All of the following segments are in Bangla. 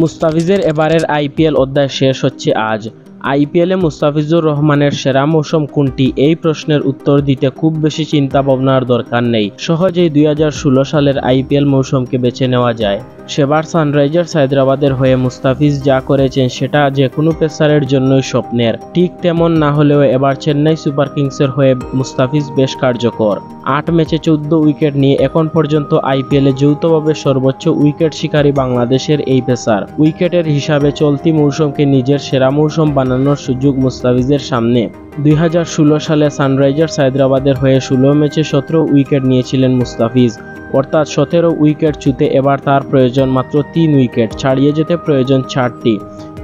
মুস্তাফিজের এবারের আইপিএল অধ্যায় শেষ হচ্ছে আজ। আইপিএলে মুস্তাফিজুর রহমানের সেরা মৌসুম কোনটি, এই প্রশ্নের উত্তর দিতে খুব বেশি চিন্তা ভাবনার দরকার নেই। সহজেই 2016 সালের আইপিএল মৌসুমকে বেছে নেওয়া যায়। সেবার সানরাইজার্স হায়দ্রাবাদের হয়ে মুস্তাফিজ যা করেছেন সেটা যে কোনো পেসারের জন্যই স্বপ্নের। ঠিক তেমন না হলেও এবার চেন্নাই সুপার কিংসের হয়ে মুস্তাফিজ বেশ কার্যকর। 8 ম্যাচে 14 উইকেট নিয়ে এখন পর্যন্ত আইপিএলে যৌথভাবে সর্বোচ্চ উইকেট শিকারী বাংলাদেশের এই পেসার। উইকেটের হিসাবে চলতি মৌসুমকে নিজের সেরা মৌসুম বানানোর সুযোগ মুস্তাফিজের সামনে। 2016 সালে সানরাইজার্স হায়দ্রাবাদের হয়ে 16 ম্যাচে 17 উইকেট নিয়েছিলেন মুস্তাফিজ, অর্থাৎ 17 উইকেট ছুঁতে এবার তার প্রয়োজন মাত্র 3 উইকেট, ছাড়িয়ে যেতে প্রয়োজন 4টি।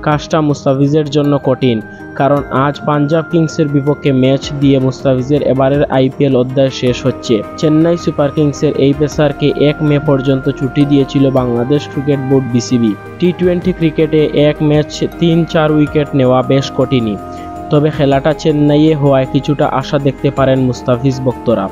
কাজটা মুস্তাফিজের জন্য কঠিন, কারণ আজ পাঞ্জাব কিংসের বিপক্ষে ম্যাচ দিয়ে মুস্তাফিজের এবারের আইপিএল অধ্যায় শেষ হচ্ছে। চেন্নাই সুপার কিংসের এই পেসারকে 1 মে পর্যন্ত ছুটি দিয়েছিল বাংলাদেশ ক্রিকেট বোর্ড বিসিবি। টি-20 ক্রিকেটে এক ম্যাচ 3-4 উইকেট নেওয়া বেশ কঠিনই, তবে খেলাটা চেন্নাইয়ে হওয়ায় কিছুটা আশা দেখতে পারেন মুস্তাফিজ ভক্তরা।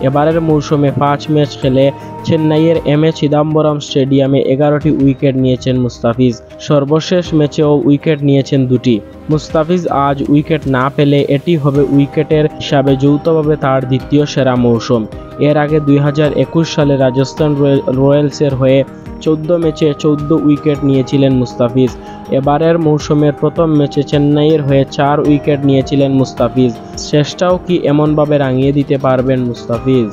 এবারের মৌসুমে 5 ম্যাচ খেলে চেন্নাইয়ের এমএ চিদাম্বরম স্টেডিয়ামে 11টি উইকেট নিয়েছেন মুস্তাফিজ। সর্বশেষ ম্যাচেও উইকেট নিয়েছেন 2টি। মুস্তাফিজ আজ উইকেট না পেলে এটি হবে উইকেটের হিসাবে যৌথভাবে তার দ্বিতীয় সেরা মৌসুম। এর আগে 2021 সালে রাজস্থান রয়্যালসের হয়ে 14 ম্যাচে 14 উইকেট নিয়েছিলেন মুস্তাফিজ। এবারের মৌসুমের প্রথম ম্যাচে চেন্নাইয়ের হয়ে 4 উইকেট নিয়েছিলেন মুস্তাফিজ। শেষটাও কি এমনভাবে রাঙিয়ে দিতে পারবেন মুস্তাফিজ?